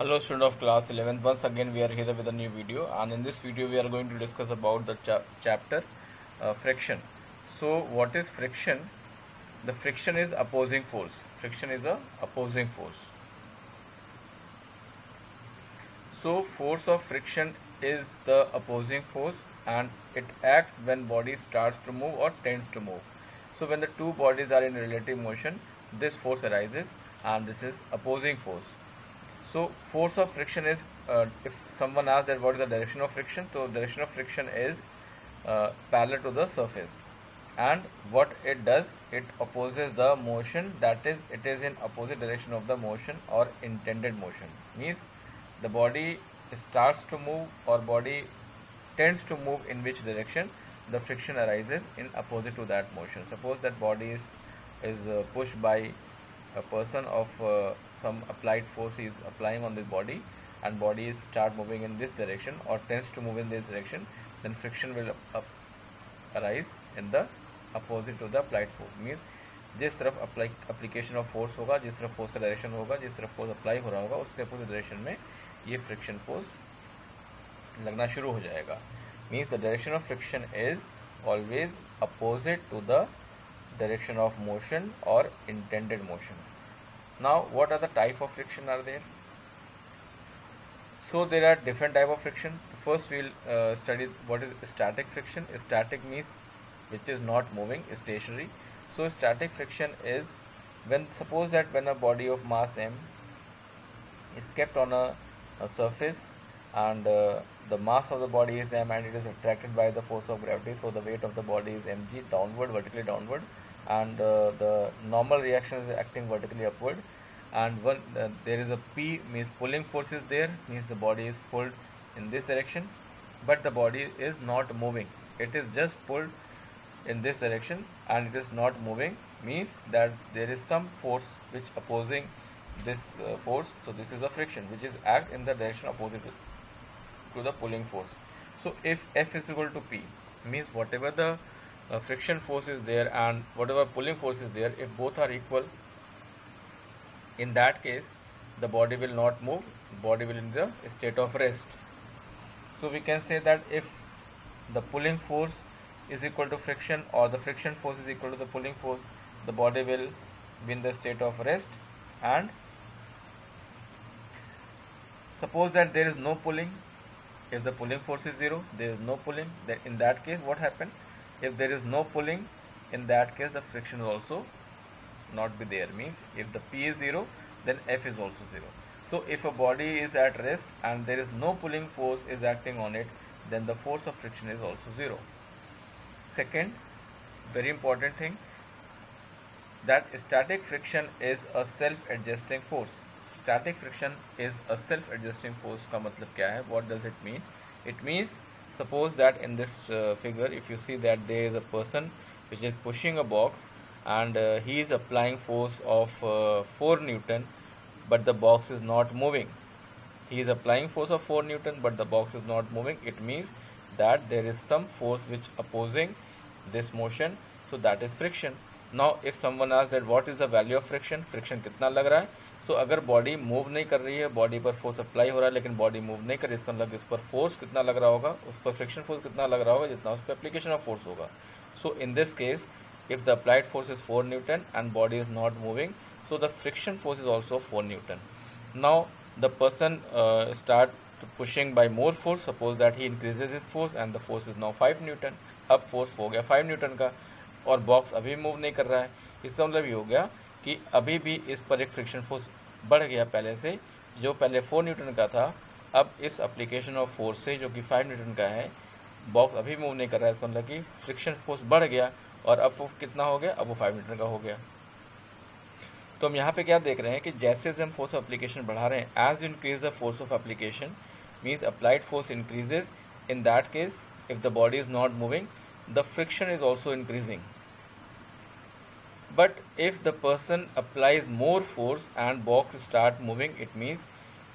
Hello student of class 11th, once again we are here with a new video, and in this video we are going to discuss about the chapter friction. So what is friction? The friction is opposing force. Friction is a opposing force. So force of friction is the opposing force, and it acts when body starts to move or tends to move. So when the two bodies are in relative motion, this force arises, and this is opposing force. So force of friction is, if someone asks that what is the direction of friction, so direction of friction is parallel to the surface, and what it does, it opposes the motion, that is it is in opposite direction of the motion or intended motion. Means the body starts to move or body tends to move in which direction, the friction arises in opposite to that motion. Suppose that body is pushed by a person of some applied force is applying on this body, and body is start moving in this direction or tends to move in this direction, then friction will arise in the opposite to the applied force. Means जिस तरफ application of force होगा, जिस तरफ force का direction होगा, जिस तरफ force apply हो रहा होगा, उसके opposite direction में ये friction force लगना शुरू हो जाएगा. Means the direction of friction is always opposite to the direction of motion or intended motion. Now what are the type of friction are there? So there are different type of friction. First we'll study what is static friction. Static means which is not moving, stationary. So static friction is when, suppose that when a body of mass m is kept on a surface, and the mass of the body is m, and it is attracted by the force of gravity, so the weight of the body is mg, downward, vertically downward, and the normal reaction is acting vertically upward, and when there is a p, means pulling force is there, means the body is pulled in this direction, but the body is not moving, it is just pulled in this direction and it is not moving, means that there is some force which opposing this force. So this is a friction which is act in the direction opposite to the pulling force. So if F is equal to P, means whatever the friction force is there and whatever pulling force is there, if both are equal, in that case the body will not move, body will in the state of rest. So we can say that if the pulling force is equal to friction, or the friction force is equal to the pulling force, the body will be in the state of rest. And suppose that there is no pulling, if the pulling force is 0, there is no pulling, then in that case what happen? If there is no pulling, in that case the friction will also not be there. Means if the P is 0, then F is also 0. So if a body is at rest and there is no pulling force is acting on it, then the force of friction is also 0. Second, very important thing, that static friction is a self-adjusting force. Static friction is a self-adjusting force. का मतलब क्या है? What does it mean? It means, suppose that in this figure, if you see that there is a person which is pushing a box, and he is applying force of 4 Newton, but the box is not moving. He is applying force of 4 Newton, but the box is not moving. It means that there is some force which opposing this motion, so that is friction. Now if someone asks that what is the value of friction, friction कितना लग रहा है, तो अगर body move नहीं कर रही है, बॉडी पर फोर्स अप्लाई हो रहा है लेकिन बॉडी मूव नहीं कर रही, इसका मतलब इस पर फोर्स कितना लग रहा होगा, उस पर फ्रिक्शन फोर्स कितना लग रहा होगा जितना उस पर एप्लीकेशन ऑफ फोर्स होगा. So in this case if the applied force is 4 Newton and body is not moving, so the friction force is also 4 Newton. Now the person start pushing by more force. Suppose that he increases his force and the force is now 5 Newton. अब force हो गया 5 Newton का और box अभी move नहीं कर रहा है. इसका मतलब ये हो गया कि अभी भी इस पर एक फ्रिक्शन फोर्स बढ़ गया पहले से, जो पहले 4 न्यूटन का था, अब इस एप्लीकेशन ऑफ फोर्स से जो कि 5 न्यूटन का है, बॉक्स अभी मूव नहीं कर रहा है, इसका मतलब कि फ्रिक्शन फोर्स बढ़ गया और अब वो कितना हो गया, अब वो 5 न्यूटन का हो गया. तो हम यहाँ पे क्या देख रहे हैं कि जैसे जैसे हम फोर्स ऑफ एप्लीकेशन बढ़ा रहे हैं, as increase the force of application means applied force increases. In that case if the body is not moving, the friction is also increasing. But if the person applies more force and box start moving, it means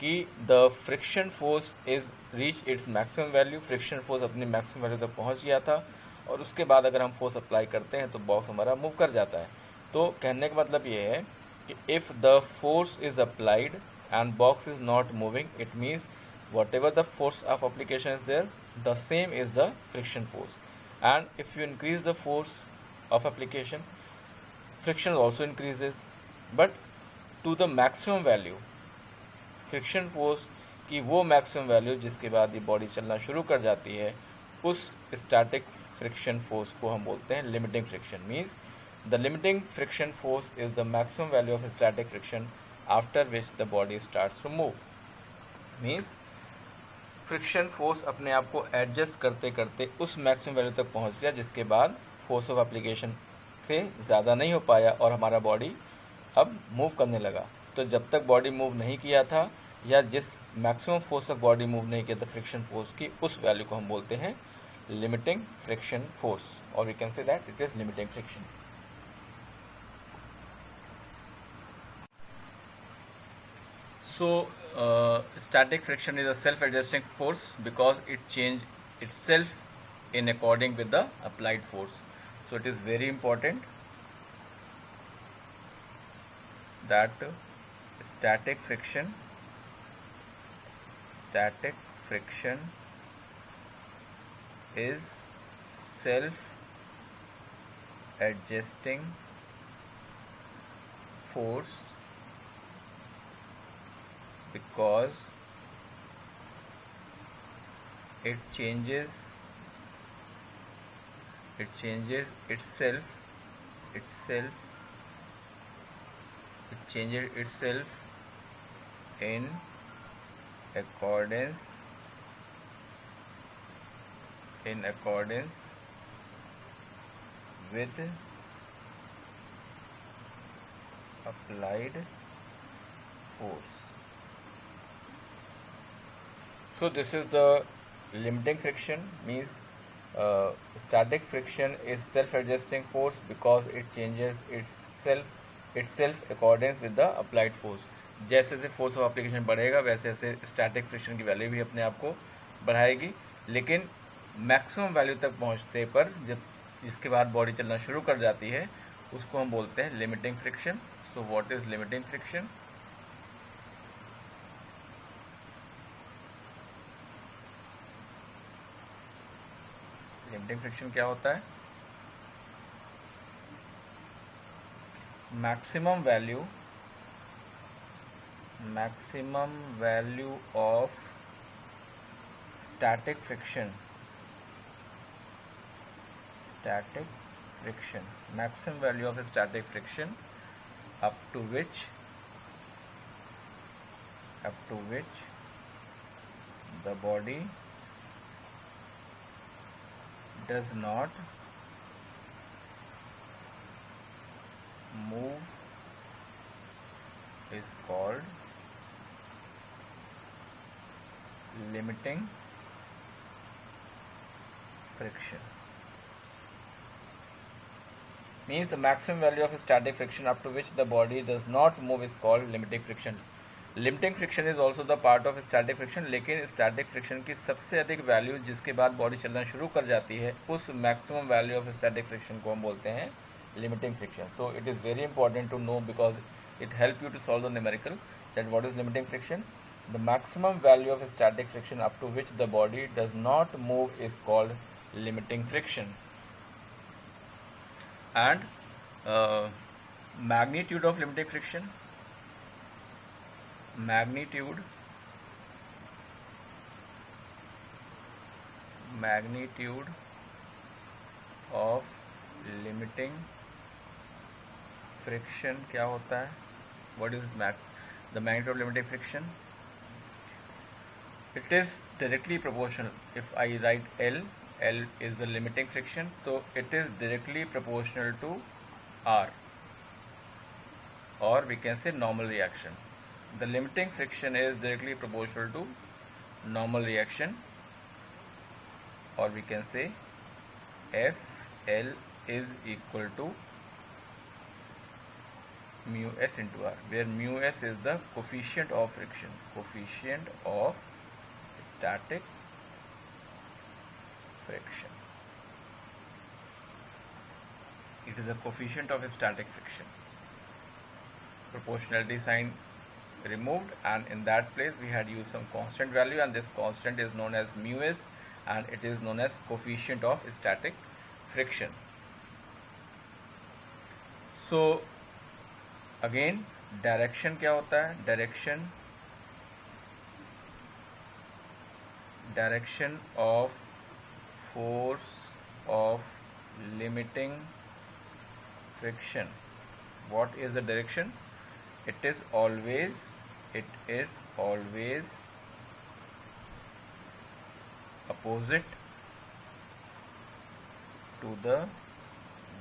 कि the friction force is reach its maximum value. friction force अपनी maximum value तक पहुंच गया था और उसके बाद अगर हम फोर्स अप्लाई करते हैं तो बॉक्स हमारा मूव कर जाता है. तो कहने का मतलब ये है कि if the force is applied and box is not moving, it means whatever the force of application is there, the same is the friction force. And if you increase the force of application, friction also increases, but to the maximum value. Friction force की वो maximum value जिसके बाद ये body चलना शुरू कर जाती है, उस स्टैटिक फ्रिक्शन फोर्स को हम बोलते हैं limiting friction. Means the limiting friction force is the maximum value of static friction after which the body starts to move. Means friction force अपने आप को एडजस्ट करते करते उस मैक्सिमम वैल्यू तक पहुंच गया जिसके बाद फोर्स ऑफ एप्लीकेशन से ज़्यादा नहीं हो पाया और हमारा बॉडी अब मूव करने लगा. तो जब तक बॉडी मूव नहीं किया था या जिस मैक्सिमम फोर्स तक बॉडी मूव नहीं किया था फ्रिक्शन फोर्स की, उस वैल्यू को हम बोलते हैं लिमिटिंग फ्रिक्शन फोर्स, और we can say that it is limiting friction. So static friction is a self-adjusting force because it changes itself in according with the applied force. So it is very important that static friction is self-adjusting force because it changes itself in accordance with applied force. So this is the limiting friction. Means static friction is self-adjusting force because it changes itself accordance with the applied force. जैसे जैसे force of application बढ़ेगा वैसे वैसे static friction की value भी अपने आप को बढ़ाएगी, लेकिन मैक्सिमम वैल्यू तक पहुंचते पर जब जिसके बाद बॉडी चलना शुरू कर जाती है उसको हम बोलते हैं limiting friction. So what is limiting friction? Limiting friction क्या होता है? maximum value of static friction, maximum value of static friction up to which the body does not move is called limiting friction. Means the maximum value of static friction up to which the body does not move is called limiting friction. Limiting friction is also the part of static friction, लेकिन static friction की सबसे अधिक value जिसके बाद body चलना शुरू कर जाती है उस maximum value of static friction को हम बोलते हैं limiting friction. So it is very important to know because it help you to solve the numerical that what is limiting friction. The maximum value of static friction up to which the body does not move is called limiting friction. And magnitude of limiting friction, magnitude of limiting friction क्या होता है? What is the magnitude of limiting friction? It is directly proportional. If I write L is the limiting friction, so it is directly proportional to R, or we can say normal reaction. The limiting friction is directly proportional to normal reaction, or we can say FL is equal to mu s into R, where mu s is the coefficient of friction, coefficient of static friction. It is a coefficient of static friction. Proportionality sign removed, and in that place we had used some constant value, and this constant is known as mu s, and it is known as coefficient of static friction. So again direction क्या होता है? Direction of force of limiting friction. What is the direction? It is always opposite to the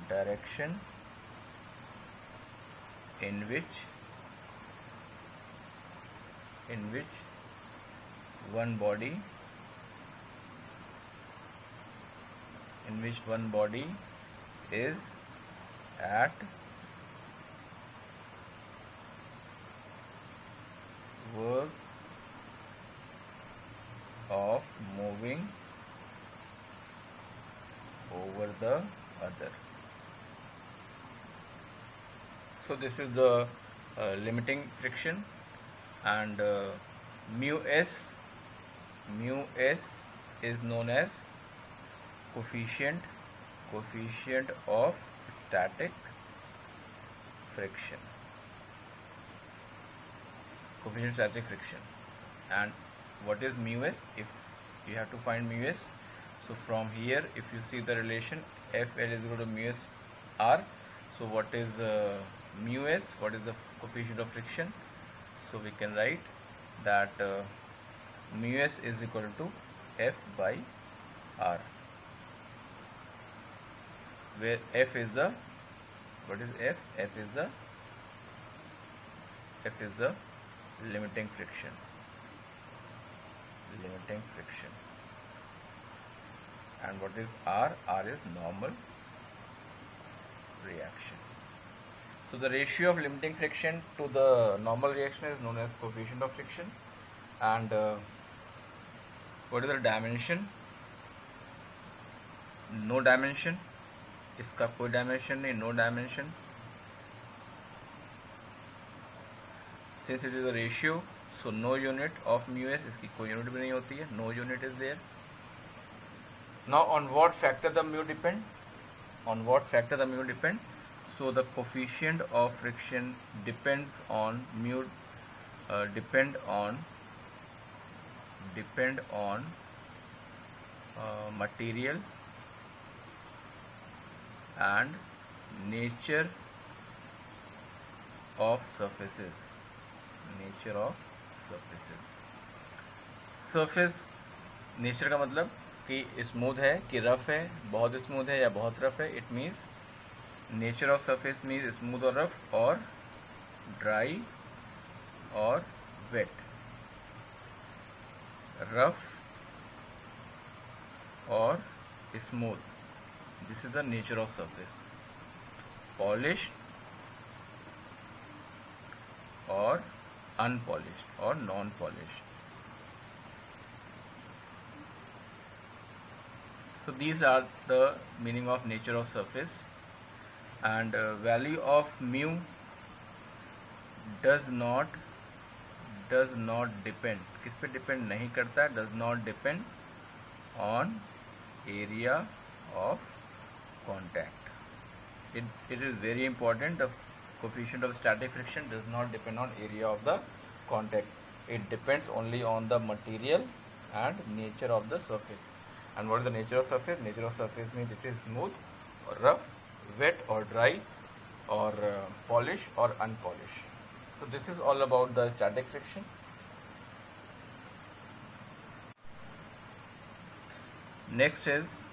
direction in which one body is at work of moving over the other. So this is the limiting friction, and mu s is known as coefficient of static friction. And what is mu s? If you have to find mu s, so from here if you see the relation Fl is equal to mu s r, so what is mu s? What is the coefficient of friction? So we can write that mu s is equal to F by R, where F is the, what is F? F is the limiting friction. And what is R? R is normal reaction. So the ratio of limiting friction to the normal reaction is known as coefficient of friction. And what is the dimension? No dimension. इसका कोई dimension नहीं, no dimension. Since it is a ratio, so no unit of mu s, इसकी कोई unit भी नहीं होती है, no unit is there. Now on what factor the mu depend? So the coefficient of friction depends on mu, depend on material and nature of surfaces. Surface nature का मतलब कि smooth है कि रफ है, बहुत स्मूथ है या बहुत रफ है. It means nature of surface means smooth और रफ, और ड्राई और वेट. रफ और smooth, this is the nature of surface. Polished or unpolished or non-polished. So these are the meaning of nature of surface. And value of mu does not depend, किस पे depend नहीं करता है? Does not depend on area of contact. It is very important. The coefficient of static friction does not depend on area of the contact. It depends only on the material and nature of the surface. And what is the nature of surface? Nature of surface means it is smooth or rough, wet or dry, or polished or unpolished. So this is all about the static friction. Next is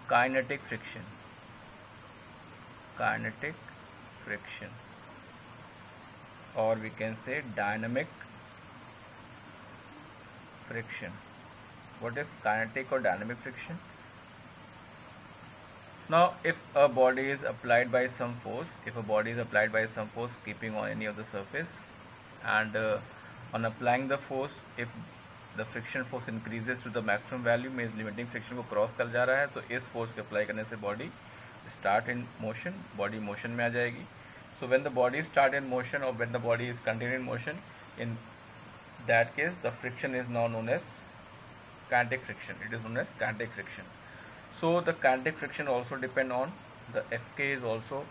kinetic friction. Or we can say dynamic friction. What is kinetic or dynamic friction? Now if a body is applied by some force, keeping on any of the surface, and on applying the force, if the friction force increases to the maximum value, means limiting friction को cross कर जा रहा है, तो इस force के apply करने से body start in motion, body motion में आ जाएगी. So when the body start in motion or when the body is continuing motion, in that case the friction is now known as kinetic friction. It is known as kinetic friction. So the kinetic friction also depend on the Fk is also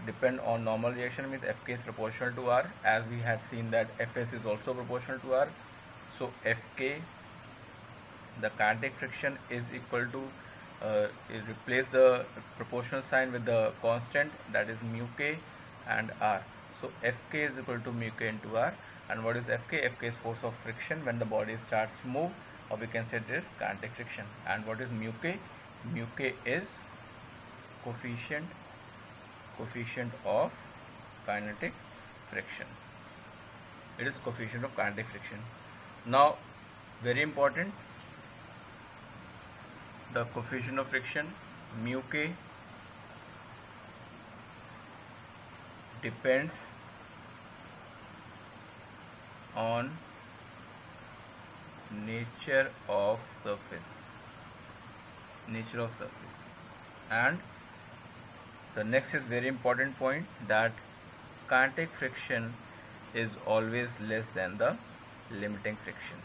depend on normal reaction, means Fk is proportional to R, as we had seen that Fs is also proportional to R. So Fk, the kinetic friction, is equal to replace the proportional sign with the constant, that is mu k and R. So Fk is equal to mu k into R. And what is Fk? Fk is force of friction when the body starts to move, or we can say this kinetic friction. And what is mu k? Mu k is coefficient of kinetic friction. It is coefficient of kinetic friction. Now, very important, the coefficient of friction mu k depends on nature of surface, and the next is very important point, that kinetic friction is always less than the limiting friction.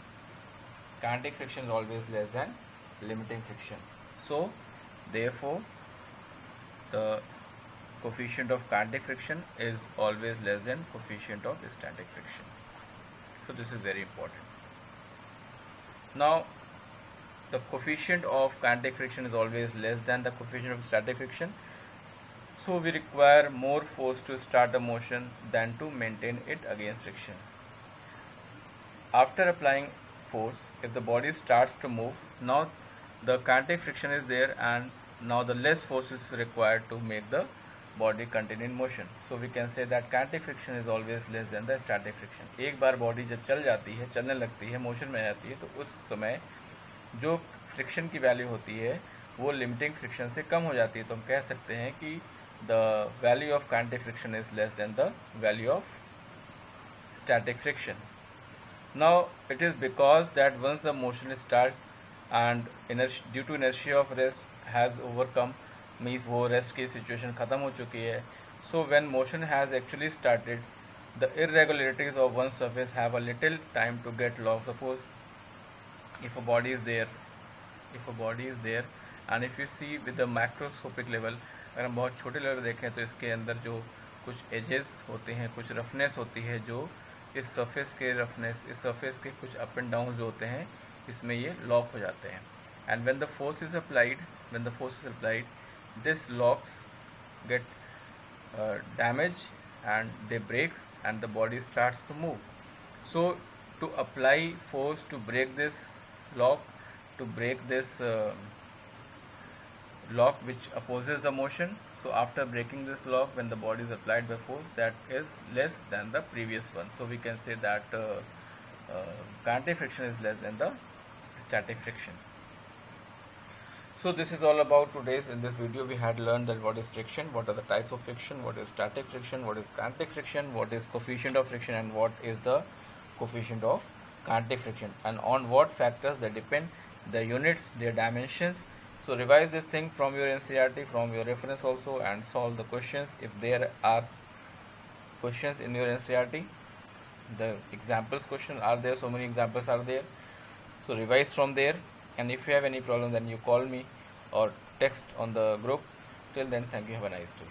Kinetic friction is always less than limiting friction. So therefore the coefficient of kinetic friction is always less than coefficient of static friction. So this is very important. Now the coefficient of kinetic friction is always less than the coefficient of static friction, so we require more force to start a motion than to maintain it against friction. After applying force, if the body starts to move, now the kinetic friction is there and now the less force is required to make the body continue in motion. So we can say that kinetic friction is always less than the static friction. एक बार body जब चल जाती है, चलने लगती है, motion में आ जाती है, तो उस समय जो फ्रिक्शन की वैल्यू होती है वो लिमिटिंग फ्रिक्शन से कम हो जाती है. तो हम कह सकते हैं कि the value of kinetic friction is less than the value of static friction. Now it is because that once the motion is start and due to inertia of rest has overcome, means वो rest की situation ख़त्म हो चुकी है. So when motion has actually started, the irregularities of one surface have a little time to get lost. Suppose if a body is there and if you see with the macroscopic level, अगर हम बहुत छोटे level देखें तो इसके अंदर जो कुछ एजेस होते हैं, कुछ रफनेस होती है, जो इस सरफेस के रफनेस, इस सरफेस के कुछ अप एंड डाउन जो होते हैं, इसमें ये लॉक हो जाते हैं. And when the force is applied, this locks gate damage and they breaks and the body starts to move. So to apply force to break this lock, to break this lock which opposes the motion, so after breaking this lock, when the body is applied by force, that is less than the previous one. So we can say that kinetic friction is less than the static friction. So this is all about today's. In this video we had learned that what is friction, what are the types of friction, what is static friction, what is kinetic friction, what is coefficient of friction, and what is the coefficient of kinetic friction, and on what factors they depend, the units, their dimensions. So revise this thing from your NCERT, from your reference also, and solve the questions if there are questions in your NCERT. The examples question are there, so many examples are there, so revise from there. And if you have any problem, then you call me or text on the group. Till then, thank you. Have a nice day.